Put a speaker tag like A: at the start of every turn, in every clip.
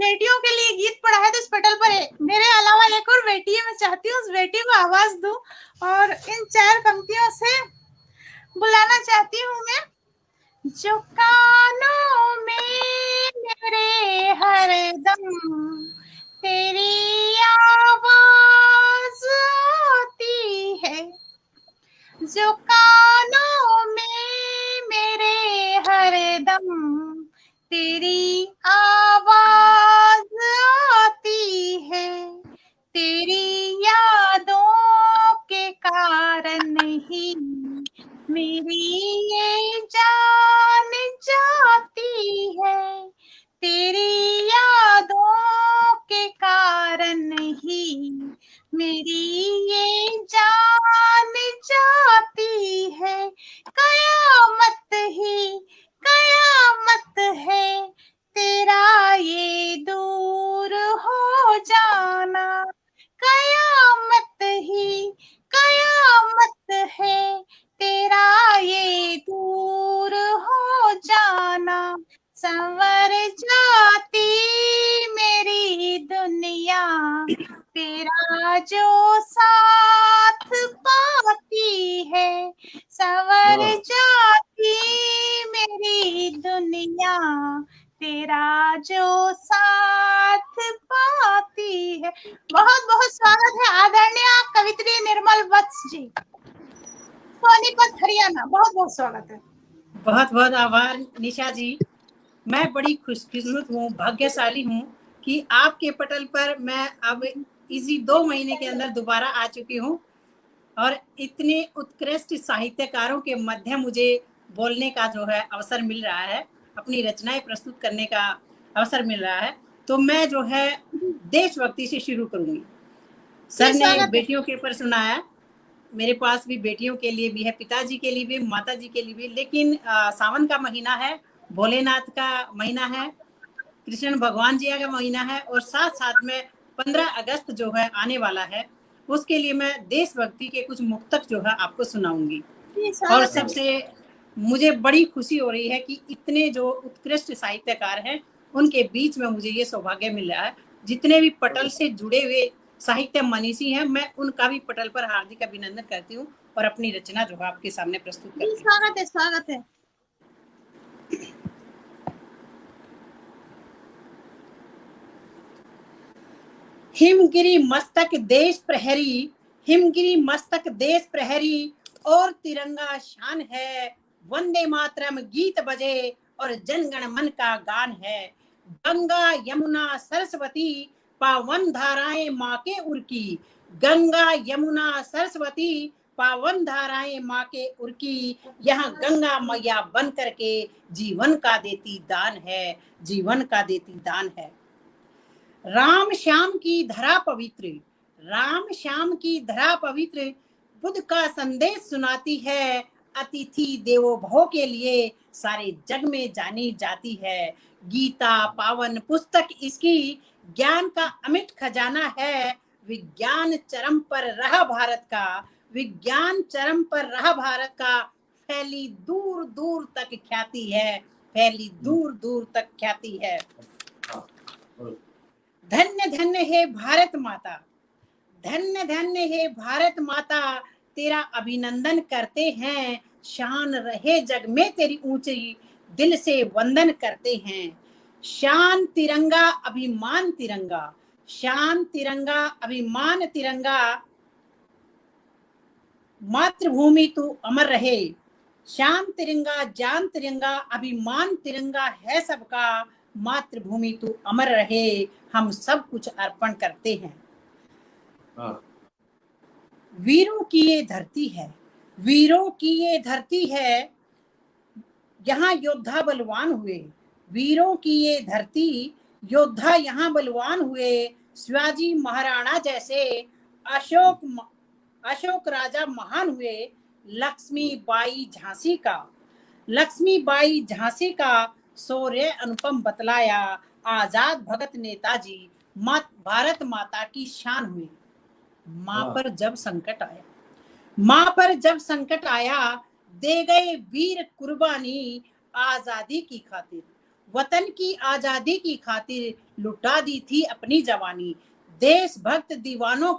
A: बेटियों के लिए गीत पढ़ा है तो इस पटल पर मेरे अलावा एक और बेटी है। मैं चाहती हूँ उस बेटी को आवाज दूं और इन 4 पंक्तियों से बुलाना चाहती हूँ मैं। जो कानों में मेरे हरदम तेरी आवाज आती है, जो कानों में मेरे हरदम तेरी आवाज आती है, तेरी यादों के कारण ही मेरी ये जान जाती है, तेरी यादों के कारण ही मेरी ये जान जाती है। कयामत है तेरा ये दूर हो जाना, कयामत है तेरा ये दूर हो जाना। संवर जाती मेरी दुनिया तेरा जो साथ पाती है, संवर जाती मेरी दुनिया तेरा जो साथ पाती है। बहुत बहुत स्वागत है आदरणीय कवित्री निर्मल वत्स जी, सोनीपत हरियाणा। बहुत बहुत स्वागत है।
B: बहुत बहुत आभार निशा जी। मैं बड़ी खुशकिस्मत हूँ, भाग्यशाली हूँ कि आपके पटल पर मैं अब इसी 2 महीने के अंदर दोबारा आ चुकी हूँ और इतने उत्कृष्ट साहित्यकारों के मध्य मुझे बोलने का जो है अवसर मिल रहा है, अपनी रचनाएं प्रस्तुत करने का अवसर मिल रहा है। तो मैं जो है देशभक्ति से शुरू करूंगी। सर ने बेटियों के ऊपर सुनाया, मेरे पास भी बेटियों के लिए भी है, पिताजी के लिए भी, माताजी के लिए भी। लेकिन सावन का महीना है, भोलेनाथ का महीना है, कृष्ण भगवान जी का महीना है और साथ साथ में 15 अगस्त जो है आने वाला है, उसके लिए मैं देशभक्ति के कुछ मुक्तक जो है आपको सुनाऊंगी। और सबसे मुझे बड़ी खुशी हो रही है कि इतने जो उत्कृष्ट साहित्यकार हैं उनके बीच में मुझे ये सौभाग्य मिल रहा है। जितने भी पटल से जुड़े हुए साहित्य मनीषी हैं, मैं उनका भी पटल पर हार्दिक अभिनंदन करती हूँ और अपनी रचना जो है आपके सामने प्रस्तुत करती हूँ।
A: स्वागत है, स्वागत है।
B: हिमगिरी मस्तक देश प्रहरी, हिमगिरी मस्तक देश प्रहरी और तिरंगा शान है, वंदे मातरम गीत बजे और जनगण मन का गान है। गंगा यमुना सरस्वती पावन धाराएं माँ के उर्की, गंगा यमुना सरस्वती पावन धाराएं माँ के उर्की, यहाँ गंगा मैया बन करके जीवन का देती दान है, जीवन का देती दान है। राम श्याम की धरा पवित्र, राम श्याम की धरा पवित्र बुद्ध का संदेश सुनाती है, अतिथि देवो भव के लिए सारे जग में जानी जाती है। गीता पावन पुस्तक इसकी ज्ञान का अमिट खजाना है, विज्ञान चरम पर रहा भारत का, विज्ञान चरम पर रहा भारत का, फैली दूर दूर तक ख्याति है, फैली दूर दूर तक ख्याति है। धन्य धन्य है भारत माता, धन्य धन्य है भारत माता, तेरा अभिनंदन करते हैं, शान रहे जग में तेरी ऊंची, दिल से वंदन करते हैं। शान तिरंगा अभिमान तिरंगा, शान तिरंगा अभिमान तिरंगा, मातृभूमि तू अमर रहे, शान तिरंगा जान तिरंगा अभिमान तिरंगा है सबका, मातृभूमि तू अमर रहे, हम सब कुछ अर्पण करते हैं। वीरों की ये धरती है, वीरों की ये धरती है, यहाँ योद्धा बलवान हुए, वीरों की ये धरती योद्धा यहाँ बलवान हुए, शिवाजी महाराणा जैसे अशोक राजा महान हुए, लक्ष्मीबाई झांसी का, लक्ष्मीबाई झांसी का शौर्य अनुपम बतलाया, आजाद भगत नेताजी भारत माता की शान हुए। माँ पर जब संकट आया, माँ पर जब संकट आया, दे गए वीर कुर्बानी आजादी की खातिर, वतन की आजादी की खातिर लुटा दी थी अपनी जवानी। देशभक्त दीवानों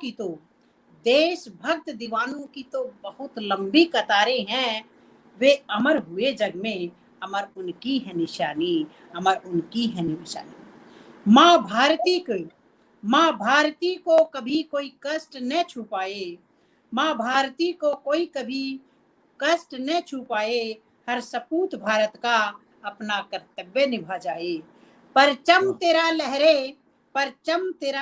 B: की तो बहुत लंबी कतारें हैं, वे अमर हुए जग में, अमर उनकी है निशानी, अमर उनकी है निशानी। माँ भारती को कभी कोई कष्ट न छुपाए, माँ भारती को कोई कभी कष्ट न छुपाए, हर सपूत भारत का अपना कर्तव्य निभा जाए। परचम तेरा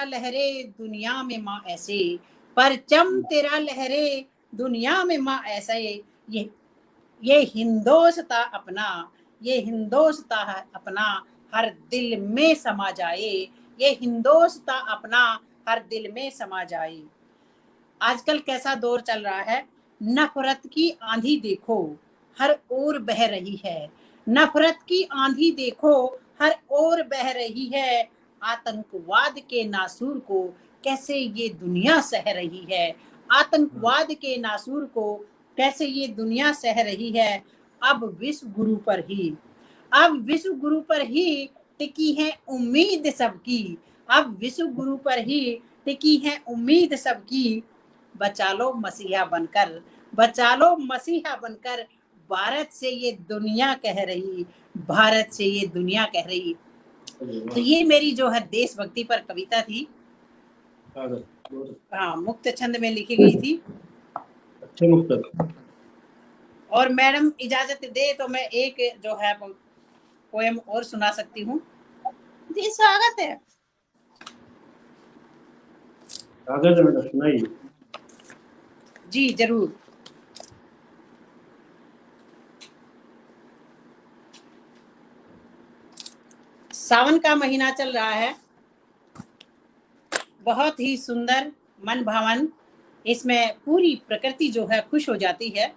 B: लहरे दुनिया में माँ ऐसे, परचम तेरा लहरे दुनिया में माँ ऐसे, ये हिंदोस्ता अपना हर दिल में समा जाए, ये हिंदोस्ता अपना हर दिल में समा जाए। आजकल कैसा दौर चल रहा है, नफरत की आंधी देखो हर ओर बह रही है, नफरत की आंधी देखो हर ओर बह रही है, आतंकवाद के नासूर को कैसे ये दुनिया सह रही है, आतंकवाद के नासूर को कैसे ये दुनिया सह रही है। अब विश्व गुरु पर ही टिकी है उम्मीद सबकी, अब विश्व गुरु पर ही टिकी है उम्मीद सबकी। बचा लो मसीहा बनकर, भारत से ये दुनिया कह रही, भारत से ये दुनिया कह रही। तो ये मेरी जो है देशभक्ति पर कविता थी, हाँ, मुक्त छंद में लिखी गई थी।
C: अच्छे मुक्त।
B: और मैडम इजाजत दे तो मैं एक जो है पोएम और सुना सकती हूँ।
A: जी स्वागत है।
C: सुनाइए।
B: जी जरूर। सावन का महीना चल रहा है, बहुत ही सुंदर मन भावन, इसमें पूरी प्रकृति जो है खुश हो जाती है।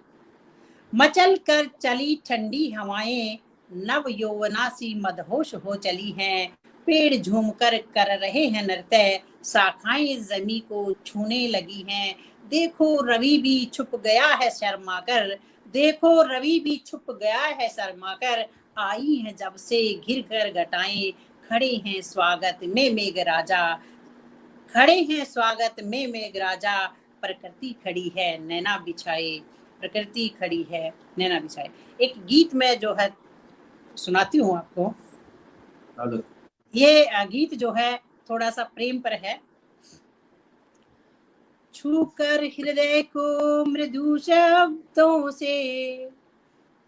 B: मचल कर चली ठंडी हवाएं, नव यौवनासी मदहोश हो चली हैं, पेड़ झूमकर कर रहे हैं नृत्य, शाखाएं जमी को छूने लगी हैं। देखो रवि भी छुप गया है शर्माकर, देखो रवि भी छुप गया है शर्माकर, आई हैं जब से घिर कर घटाएं, खड़े हैं स्वागत में मेघराजा, खड़े हैं स्वागत में मेघराजा, प्रकृति खड़ी है नैना बिछाए, प्रकृति खड़ी है नैना बिछाए। एक गीत में जो है सुनाती हूँ आपको। ये गीत जो है थोड़ा सा प्रेम पर है। छूकर हृदय को मृदु शब्दों से,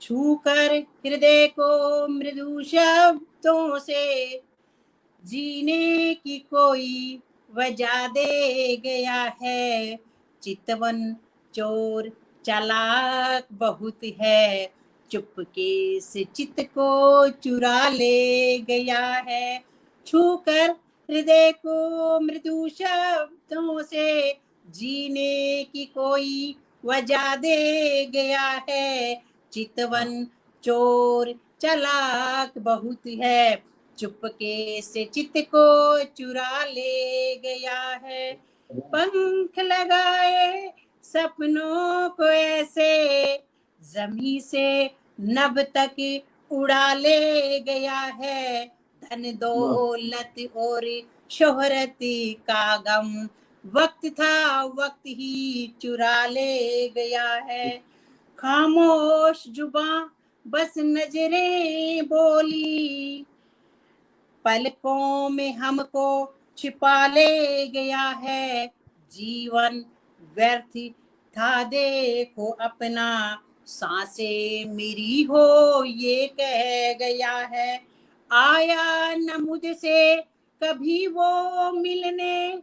B: छूकर हृदय को मृदु शब्दों से, जीने की कोई वजह दे गया है, चितवन चोर चालाक बहुत है, चुपके से चित को चुरा ले गया है। छूकर हृदय को मृदु शब्दों से, जीने की कोई वजह दे गया है, चितवन चोर चालाक बहुत है, चुपके से चित को चुरा ले गया है। पंख लगाए सपनों को ऐसे, जमी से नभ तक उड़ा ले गया है, धन दौलत और शोहरत का गम, वक्त था वक्त ही चुरा ले गया है। खामोश जुबां बस नजरें बोली, पलकों में हमको छिपा ले गया है, जीवन व्यर्थ था देखो अपना, सांसें मेरी हो ये कह गया है। आया न मुझसे कभी वो मिलने,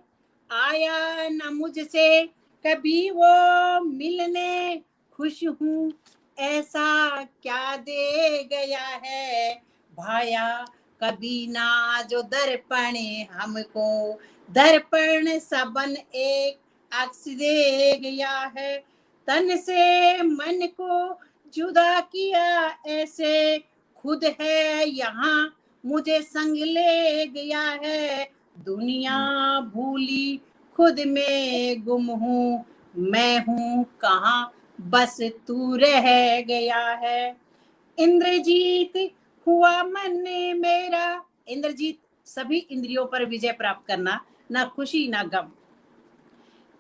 B: आया न मुझसे कभी वो मिलने, खुश हूँ ऐसा क्या दे गया है, भाया कभी ना जो दर्पण हमको, दर्पण सबन एक अक्स दे गया है, तन से मन को जुदा किया ऐसे, खुद है यहाँ मुझे संग ले गया है, दुनिया भूली खुद में गुम हूँ, मैं हूँ कहाँ बस तू रह गया है। इंद्रजीत हुआ मन मेरा। इंद्रजीत, सभी इंद्रियों पर विजय प्राप्त करना, ना खुशी ना गम।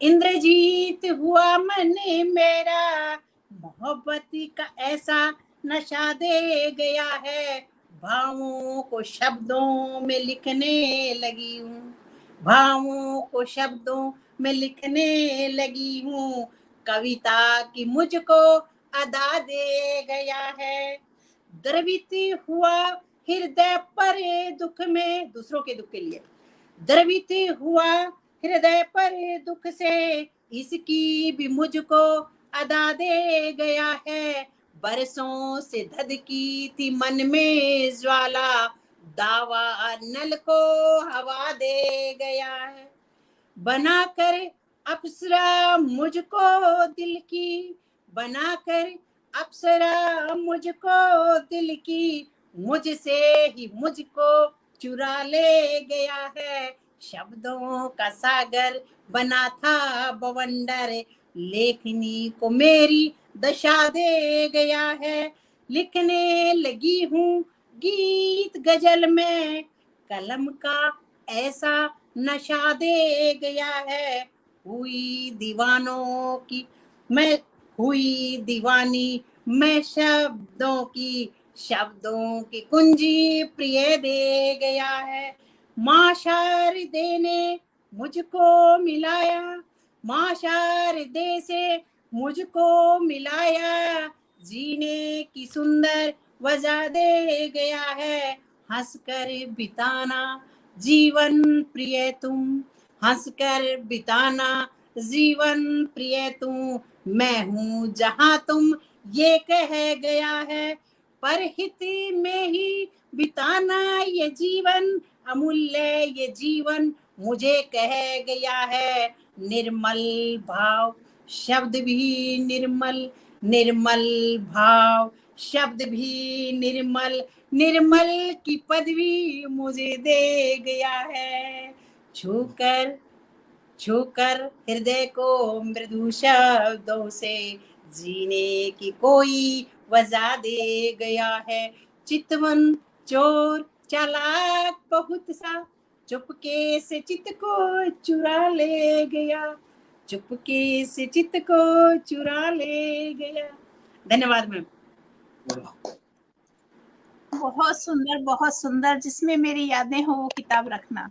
B: इंद्रजीत हुआ मन मेरा, मोहब्बत का ऐसा नशा दे गया है, भावों को शब्दों में लिखने लगी हूँ, भावों को शब्दों में लिखने लगी हूँ, कविता की मुझको अदा दे गया है। द्रवित हुआ हृदय पर दुख में, दूसरों के दुख के लिए, द्रवित हुआ हृदय पर दुख से, इसकी भी मुझको अदा दे गया है। बरसों से धधकी थी मन में ज्वाला, दावा नल को हवा दे गया है। बनाकर अप्सरा मुझको दिल की, बनाकर अप्सरा मुझको दिल की, मुझसे ही मुझको चुरा ले गया है। शब्दों का सागर बना था बवंडर, लेखनी को मेरी दशा दे गया है। लिखने लगी हूँ गीत गजल में, कलम का ऐसा नशा दे गया है। हुई दीवानों की मैं, हुई दीवानी मैं शब्दों की, शब्दों की कुंजी प्रिय दे गया है। माँ शारदे ने मुझको मिलाया, माँ शारदे से मुझको मिलाया, जीने की सुंदर वजह दे गया है। हंसकर बिताना जीवन प्रिय तुम, हंसकर बिताना जीवन प्रिय तुम, मैं हूँ जहाँ तुम ये कह गया है। परहित में ही बिताना ये जीवन, अमूल्य ये जीवन मुझे कह गया है। निर्मल भाव शब्द भी निर्मल, निर्मल भाव शब्द भी निर्मल, निर्मल की पदवी मुझे दे गया है। छूकर छूकर हृदय को मृदु शब्दों से, जीने की कोई वजह दे गया है। चितवन चोर चालाक बहुत सा, चुपके से चित्त को चुरा ले गया, चुपके से चित्त को चुरा ले गया। धन्यवाद मैम।
A: बहुत सुंदर, बहुत सुंदर। जिसमें मेरी यादें हो वो किताब रखना,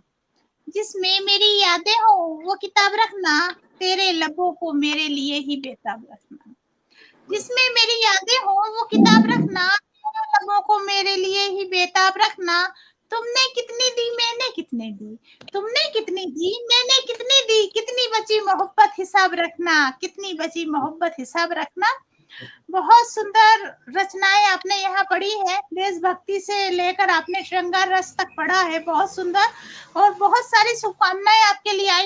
A: जिसमें मेरी यादें हो वो किताब रखना, तेरे लबों को मेरे लिए ही बेताब रखना। जिसमें मेरी यादें हो वो किताब रखना, तेरे लबों को मेरे लिए ही बेताब रखना। तुमने कितनी दी मैंने कितने दी, तुमने कितनी दी मैंने कितनी दी, कितनी बची मोहब्बत हिसाब रखना, कितनी बची मोहब्बत हिसाब रखना। बहुत सुंदर रचनाएं आपने यहाँ पढ़ी है, देशभक्ति से लेकर आपने श्रृंगार रस तक पढ़ा है, बहुत सुंदर। और बहुत सारी शुभकामनाएं आपके लिए आई